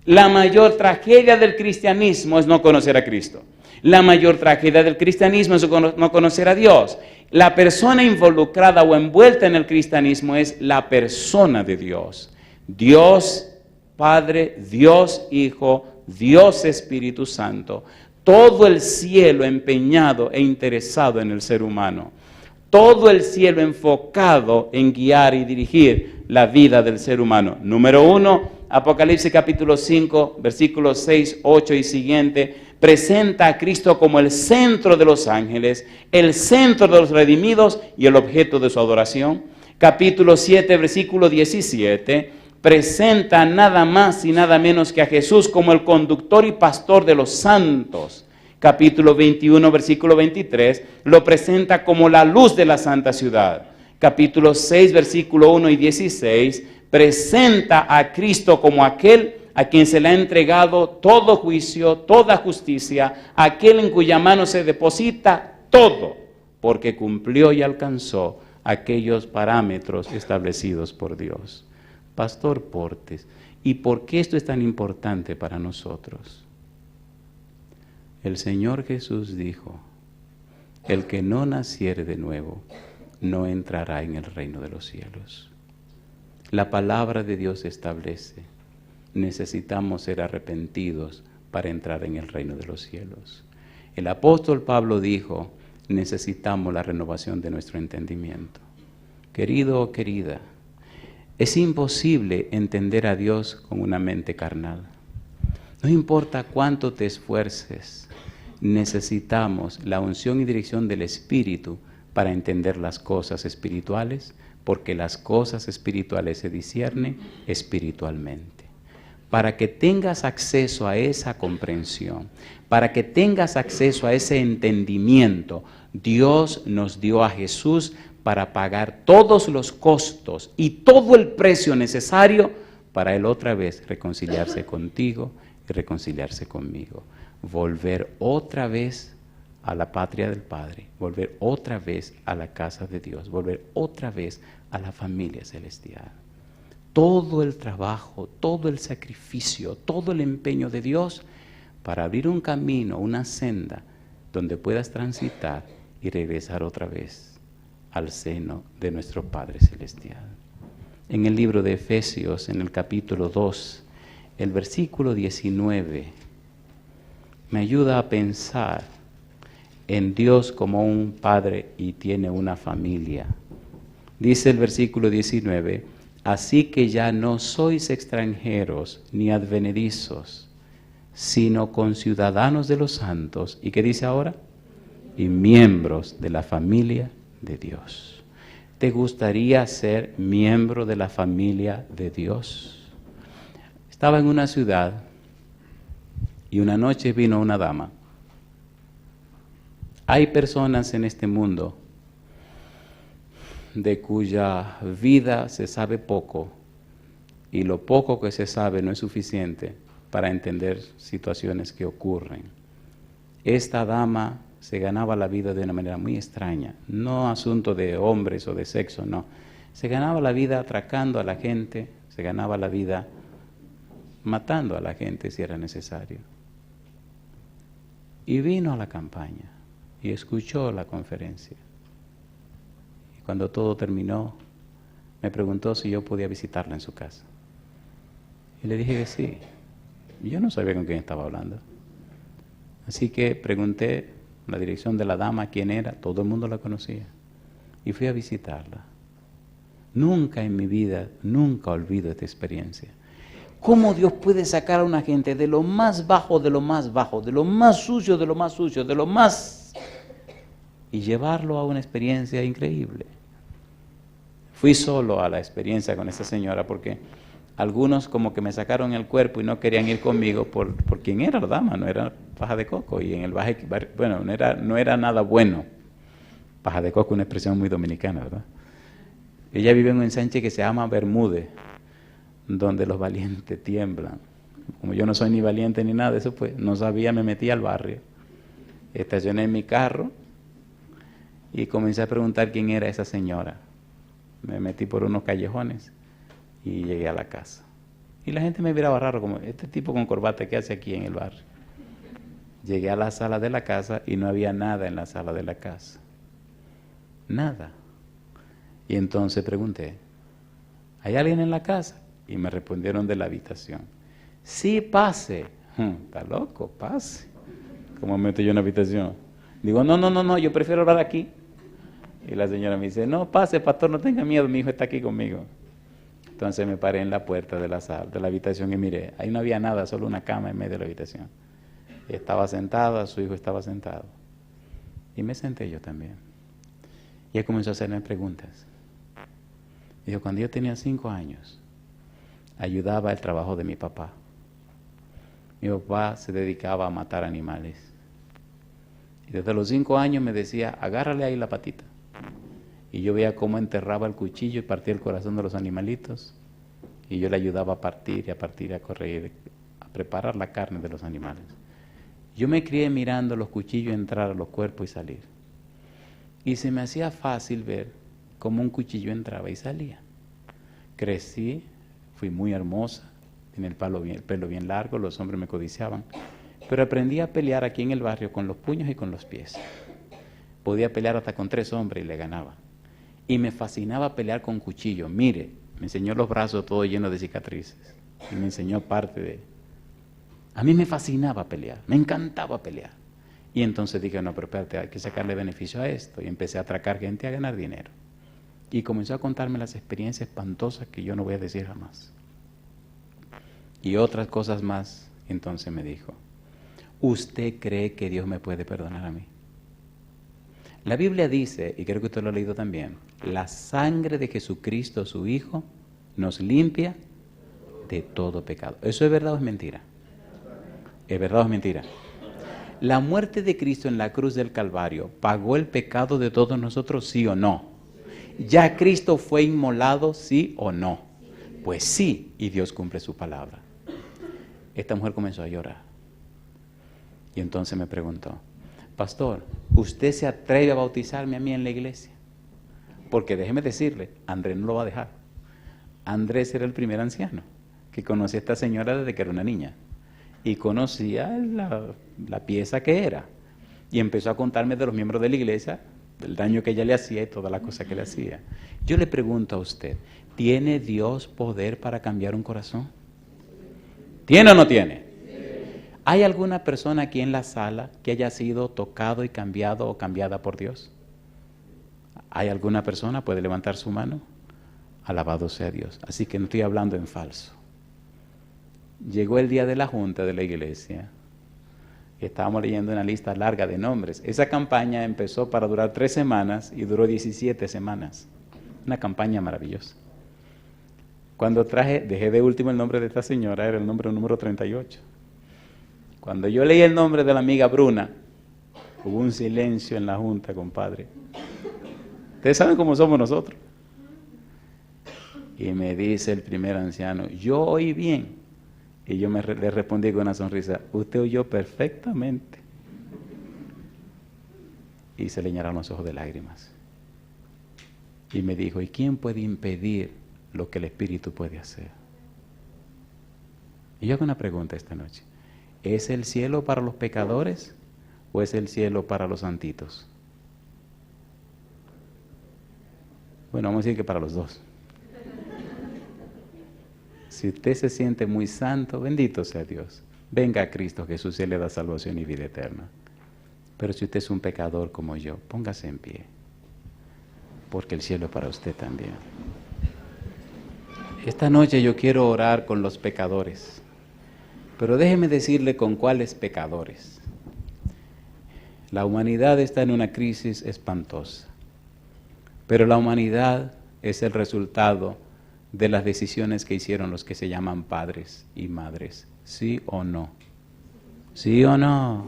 La mayor tragedia del cristianismo es no conocer a Cristo. La mayor tragedia del cristianismo es no conocer a Dios. La persona involucrada o envuelta en el cristianismo es la persona de Dios. Dios Padre, Dios Hijo, Dios Espíritu Santo. Todo el cielo empeñado e interesado en el ser humano. Todo el cielo enfocado en guiar y dirigir la vida del ser humano. Número 1, Apocalipsis capítulo 5, versículos 6, 8 y siguiente, presenta a Cristo como el centro de los ángeles, el centro de los redimidos y el objeto de su adoración. Capítulo 7, versículo 17, presenta nada más y nada menos que a Jesús como el conductor y pastor de los santos. Capítulo 21, versículo 23, lo presenta como la luz de la santa ciudad. Capítulo 6, versículo 1 y 16, presenta a Cristo como aquel a quien se le ha entregado todo juicio, toda justicia, aquel en cuya mano se deposita todo, porque cumplió y alcanzó aquellos parámetros establecidos por Dios. Pastor Portes, ¿y por qué esto es tan importante para nosotros? El Señor Jesús dijo, el que no naciere de nuevo, no entrará en el reino de los cielos. La palabra de Dios establece, necesitamos ser arrepentidos para entrar en el reino de los cielos. El apóstol Pablo dijo, necesitamos la renovación de nuestro entendimiento. Querido o querida, es imposible entender a Dios con una mente carnal. No importa cuánto te esfuerces, necesitamos la unción y dirección del Espíritu para entender las cosas espirituales, porque las cosas espirituales se disciernen espiritualmente. Para que tengas acceso a esa comprensión, para que tengas acceso a ese entendimiento, Dios nos dio a Jesús para pagar todos los costos y todo el precio necesario para Él otra vez reconciliarse contigo y reconciliarse conmigo. Volver otra vez a la patria del Padre, volver otra vez a la casa de Dios, volver otra vez a la familia celestial. Todo el trabajo, todo el sacrificio, todo el empeño de Dios para abrir un camino, una senda donde puedas transitar y regresar otra vez al seno de nuestro Padre Celestial. En el libro de Efesios, en el capítulo 2, el versículo 19, me ayuda a pensar en Dios como un Padre y tiene una familia. Dice el versículo 19, así que ya no sois extranjeros ni advenedizos, sino conciudadanos de los santos. ¿Y qué dice ahora? Y miembros de la familia de Dios. ¿Te gustaría ser miembro de la familia de Dios? Estaba en una ciudad y una noche vino una dama. Hay personas en este mundo de cuya vida se sabe poco y lo poco que se sabe no es suficiente para entender situaciones que ocurren. Esta dama se ganaba la vida de una manera muy extraña, no asunto de hombres o de sexo, no. Se ganaba la vida atracando a la gente, se ganaba la vida matando a la gente si era necesario. Y vino a la campaña y escuchó la conferencia. Y cuando todo terminó, me preguntó si yo podía visitarla en su casa. Y le dije que sí. Yo no sabía con quién estaba hablando. Así que pregunté la dirección de la dama, quién era, todo el mundo la conocía. Y fui a visitarla. Nunca en mi vida, nunca olvido esta experiencia. ¿Cómo Dios puede sacar a una gente de lo más bajo, de lo más bajo, de lo más sucio, de lo más sucio, de lo más... y llevarlo a una experiencia increíble? Fui solo a la experiencia con esa señora porque algunos como que me sacaron el cuerpo y no querían ir conmigo por quién era la dama, no era paja de coco. Y en el baje, bueno, no era nada bueno. Paja de coco es una expresión muy dominicana, ¿verdad? Ella vive en un ensanche que se llama Bermúdez, donde los valientes tiemblan. Como yo no soy ni valiente ni nada de eso, pues no sabía, me metí al barrio. Estacioné mi carro y comencé a preguntar quién era esa señora. Me metí por unos callejones y llegué a la casa. Y la gente me miraba raro, como este tipo con corbata, ¿qué hace aquí en el barrio? Llegué a la sala de la casa y no había nada en la sala de la casa. Nada. Y entonces pregunté, ¿hay alguien en la casa? Y me respondieron de la habitación. Sí, pase. Está loco, pase. ¿Cómo me meto yo en la habitación? Digo, no, yo prefiero hablar aquí. Y la señora me dice, no, pase, pastor, no tenga miedo, mi hijo está aquí conmigo. Entonces me paré en la puerta de la sala, de la habitación y miré. Ahí no había nada, solo una cama en medio de la habitación. Estaba sentada, su hijo estaba sentado. Y me senté yo también. Y él comenzó a hacerme preguntas. Dijo, cuando yo tenía 5 años, ayudaba el trabajo de mi papá. Mi papá se dedicaba a matar animales. Y desde los 5 años me decía, agárrale ahí la patita. Y yo veía cómo enterraba el cuchillo y partía el corazón de los animalitos. Y yo le ayudaba a partir y a partir, a correr, a preparar la carne de los animales. Yo me crié mirando los cuchillos entrar a los cuerpos y salir. Y se me hacía fácil ver cómo un cuchillo entraba y salía. Crecí, fui muy hermosa, tenía el pelo bien largo, los hombres me codiciaban. Pero aprendí a pelear aquí en el barrio con los puños y con los pies. Podía pelear hasta con 3 hombres y le ganaba. Y me fascinaba pelear con cuchillo. Mire, me enseñó los brazos todos llenos de cicatrices. Y me enseñó parte de... A mí me fascinaba pelear, me encantaba pelear. Y entonces dije, no, pero espérate, hay que sacarle beneficio a esto. Y empecé a atracar gente a ganar dinero. Y comenzó a contarme las experiencias espantosas que yo no voy a decir jamás. Y otras cosas más. Entonces me dijo, ¿usted cree que Dios me puede perdonar a mí? La Biblia dice, y creo que usted lo ha leído también, la sangre de Jesucristo, su Hijo, nos limpia de todo pecado. ¿Eso es verdad o es mentira? ¿Es verdad o es mentira? ¿La muerte de Cristo en la cruz del Calvario pagó el pecado de todos nosotros, sí o no? ¿Ya Cristo fue inmolado, sí o no? Pues sí, y Dios cumple su palabra. Esta mujer comenzó a llorar. Y entonces me preguntó, pastor, ¿usted se atreve a bautizarme a mí en la iglesia? Porque déjeme decirle, Andrés no lo va a dejar. Andrés era el primer anciano que conocía a esta señora desde que era una niña. Y conocía la pieza que era. Y empezó a contarme de los miembros de la iglesia, del daño que ella le hacía y todas las cosas que le hacía. Yo le pregunto a usted, ¿tiene Dios poder para cambiar un corazón? ¿Tiene o no tiene? ¿Hay alguna persona aquí en la sala que haya sido tocado y cambiado o cambiada por Dios? ¿Hay alguna persona? ¿Puede levantar su mano? Alabado sea Dios. Así que no estoy hablando en falso. Llegó el día de la junta de la iglesia. Estábamos leyendo una lista larga de nombres. Esa campaña empezó para durar 3 semanas y duró 17 semanas. Una campaña maravillosa. Cuando dejé de último el nombre de esta señora, era el nombre número 38. Cuando yo leí el nombre de la amiga Bruna, hubo un silencio en la junta, compadre. Ustedes saben cómo somos nosotros. Y me dice el primer anciano, yo oí bien. Y yo le respondí con una sonrisa, usted oyó perfectamente. Y se le llenaron los ojos de lágrimas. Y me dijo, ¿y quién puede impedir lo que el Espíritu puede hacer? Y yo hago una pregunta esta noche. ¿Es el cielo para los pecadores o es el cielo para los santitos? Bueno, vamos a decir que para los dos. Si usted se siente muy santo, bendito sea Dios. Venga a Cristo Jesús y Él le da salvación y vida eterna. Pero si usted es un pecador como yo, póngase en pie. Porque el cielo es para usted también. Esta noche yo quiero orar con los pecadores. Pero déjeme decirle con cuáles pecadores. La humanidad está en una crisis espantosa. Pero la humanidad es el resultado de las decisiones que hicieron los que se llaman padres y madres. ¿Sí o no? ¿Sí o no?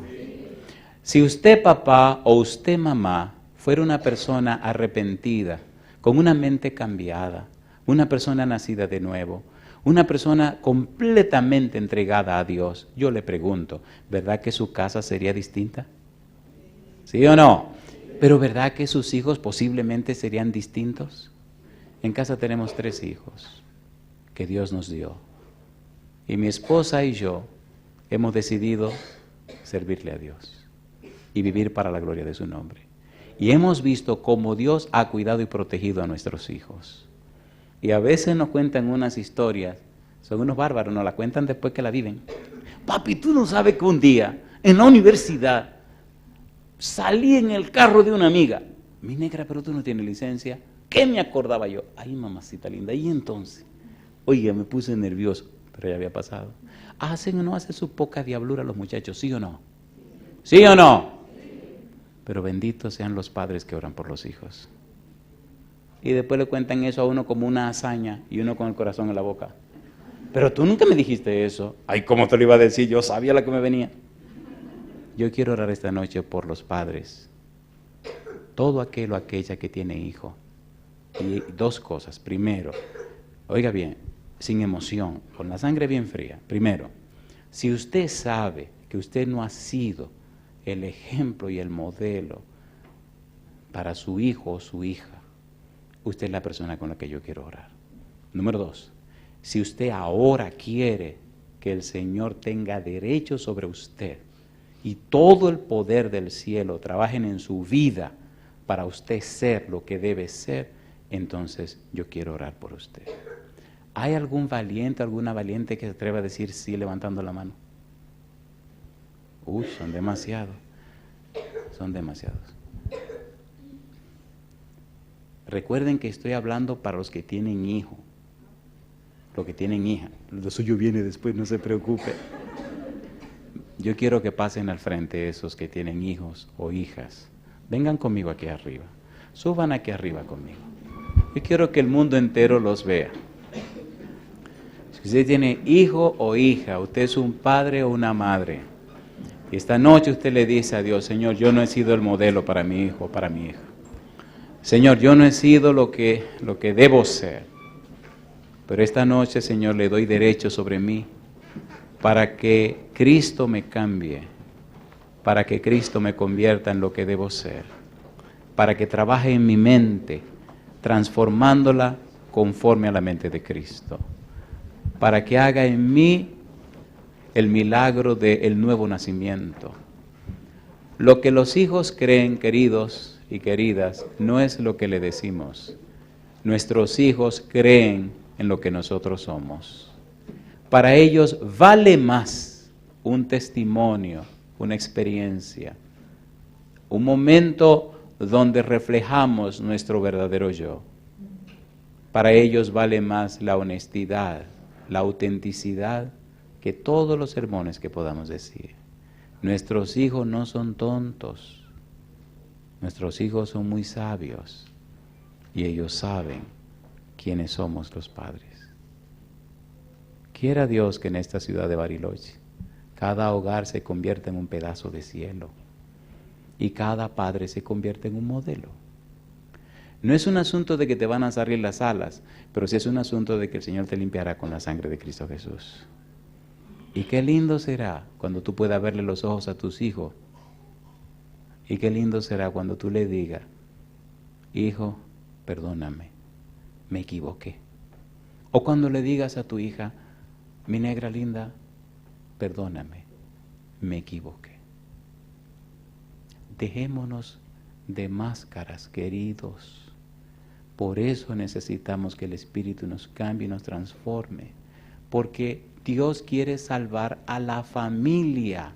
Si usted papá o usted mamá fuera una persona arrepentida, con una mente cambiada, una persona nacida de nuevo, una persona completamente entregada a Dios, yo le pregunto, ¿verdad que su casa sería distinta? ¿Sí o no? Pero ¿verdad que sus hijos posiblemente serían distintos? En casa tenemos 3 hijos que Dios nos dio. Y mi esposa y yo hemos decidido servirle a Dios y vivir para la gloria de su nombre. Y hemos visto cómo Dios ha cuidado y protegido a nuestros hijos. Y a veces nos cuentan unas historias, son unos bárbaros, nos la cuentan después que la viven. Papi, tú no sabes que un día en la universidad salí en el carro de una amiga. Mi negra, pero tú no tienes licencia. ¿Qué me acordaba yo? Ay, mamacita linda, y entonces, oiga, me puse nervioso, pero ya había pasado. ¿Hacen o no hacen su poca diablura los muchachos? ¿Sí o no? ¿Sí o no? Pero benditos sean los padres que oran por los hijos. Y después le cuentan eso a uno como una hazaña y uno con el corazón en la boca. Pero tú nunca me dijiste eso. Ay, ¿cómo te lo iba a decir? Yo sabía la que me venía. Yo quiero orar esta noche por los padres. Todo aquel o aquella que tiene hijo. Y 2 cosas. Primero, oiga bien, sin emoción, con la sangre bien fría. Primero, si usted sabe que usted no ha sido el ejemplo y el modelo para su hijo o su hija, usted es la persona con la que yo quiero orar. Número 2, si usted ahora quiere que el Señor tenga derecho sobre usted y todo el poder del cielo trabajen en su vida para usted ser lo que debe ser, entonces yo quiero orar por usted. ¿Hay algún valiente, alguna valiente que se atreva a decir sí levantando la mano? Son demasiados. Son demasiados. Recuerden que estoy hablando para los que tienen hijo, los que tienen hija. Lo suyo viene después, no se preocupe. Yo quiero que pasen al frente esos que tienen hijos o hijas. Vengan conmigo aquí arriba. Suban aquí arriba conmigo. Yo quiero que el mundo entero los vea. Si usted tiene hijo o hija, usted es un padre o una madre, y esta noche usted le dice a Dios, Señor, yo no he sido el modelo para mi hijo o para mi hija. Señor, yo no he sido lo que debo ser, pero esta noche, Señor, le doy derecho sobre mí para que Cristo me cambie, para que Cristo me convierta en lo que debo ser, para que trabaje en mi mente, transformándola conforme a la mente de Cristo, para que haga en mí el milagro del nuevo nacimiento. Lo que los hijos creen, queridos y queridas, no es lo que le decimos. Nuestros hijos creen en lo que nosotros somos. Para ellos vale más un testimonio, una experiencia, un momento donde reflejamos nuestro verdadero yo. Para ellos vale más la honestidad, la autenticidad, que todos los sermones que podamos decir. Nuestros hijos no son tontos, nuestros hijos son muy sabios y ellos saben quiénes somos los padres. Quiera Dios que en esta ciudad de Bariloche cada hogar se convierta en un pedazo de cielo y cada padre se convierta en un modelo. No es un asunto de que te van a salir las alas, pero sí es un asunto de que el Señor te limpiará con la sangre de Cristo Jesús. Y qué lindo será cuando tú puedas verle los ojos a tus hijos. Y qué lindo será cuando tú le digas, hijo, perdóname, me equivoqué. O cuando le digas a tu hija, mi negra linda, perdóname, me equivoqué. Dejémonos de máscaras, queridos. Por eso necesitamos que el Espíritu nos cambie y nos transforme. Porque Dios quiere salvar a la familia.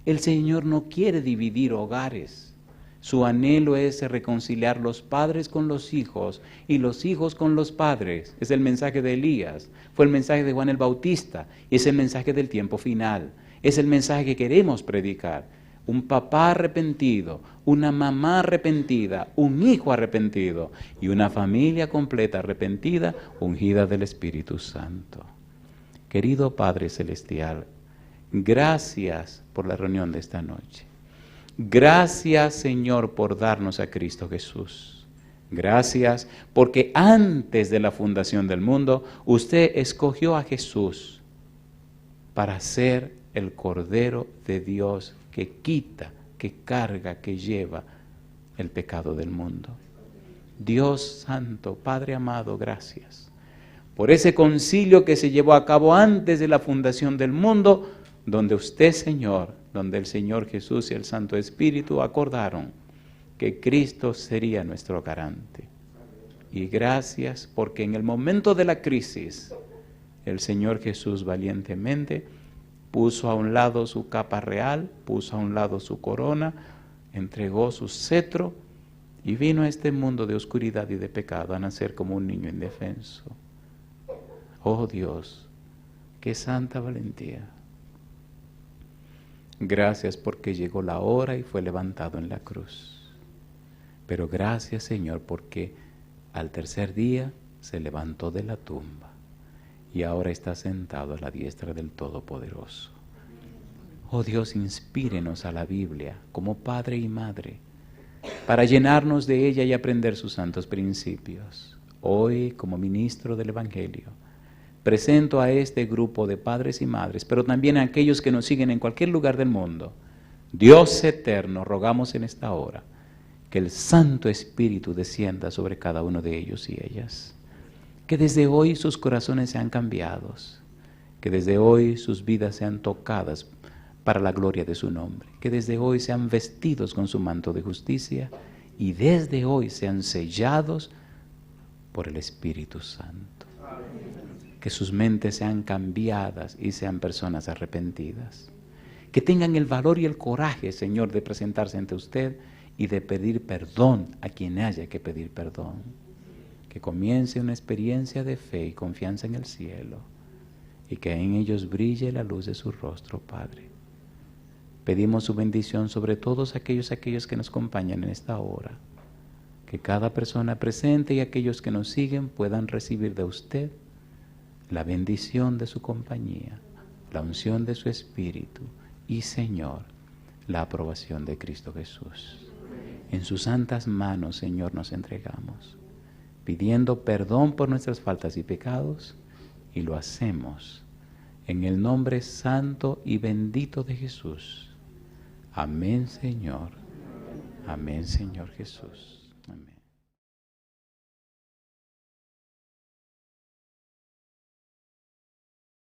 El Señor no quiere dividir hogares. Su anhelo es reconciliar los padres con los hijos y los hijos con los padres. Es el mensaje de Elías, fue el mensaje de Juan el Bautista, y es el mensaje del tiempo final. Es el mensaje que queremos predicar. Un papá arrepentido, una mamá arrepentida, un hijo arrepentido y una familia completa arrepentida, ungida del Espíritu Santo. Querido Padre Celestial, gracias por la reunión de esta noche. Gracias, Señor, por darnos a Cristo Jesús. Gracias porque antes de la fundación del mundo, usted escogió a Jesús para ser el Cordero de Dios que quita, que carga, que lleva el pecado del mundo. Dios Santo, Padre amado, gracias por ese concilio que se llevó a cabo antes de la fundación del mundo, donde usted, Señor, donde el Señor Jesús y el Santo Espíritu acordaron que Cristo sería nuestro garante. Y gracias porque en el momento de la crisis, el Señor Jesús valientemente puso a un lado su capa real, puso a un lado su corona, entregó su cetro y vino a este mundo de oscuridad y de pecado a nacer como un niño indefenso. Oh Dios, qué santa valentía. Gracias porque llegó la hora y fue levantado en la cruz. Pero gracias, Señor, porque al tercer día se levantó de la tumba y ahora está sentado a la diestra del Todopoderoso. Oh Dios, inspírenos a la Biblia como padre y madre para llenarnos de ella y aprender sus santos principios. Hoy, como ministro del Evangelio, presento a este grupo de padres y madres, pero también a aquellos que nos siguen en cualquier lugar del mundo. Dios eterno, rogamos en esta hora que el Santo Espíritu descienda sobre cada uno de ellos y ellas. Que desde hoy sus corazones sean cambiados, que desde hoy sus vidas sean tocadas para la gloria de su nombre, que desde hoy sean vestidos con su manto de justicia y desde hoy sean sellados por el Espíritu Santo. Que sus mentes sean cambiadas y sean personas arrepentidas. Que tengan el valor y el coraje, Señor, de presentarse ante usted y de pedir perdón a quien haya que pedir perdón. Que comience una experiencia de fe y confianza en el cielo y que en ellos brille la luz de su rostro, Padre. Pedimos su bendición sobre todos aquellos que nos acompañan en esta hora. Que cada persona presente y aquellos que nos siguen puedan recibir de usted la bendición de su compañía, la unción de su Espíritu y, Señor, la aprobación de Cristo Jesús. En sus santas manos, Señor, nos entregamos, pidiendo perdón por nuestras faltas y pecados, y lo hacemos en el nombre santo y bendito de Jesús. Amén, Señor. Amén, Señor Jesús. Amén.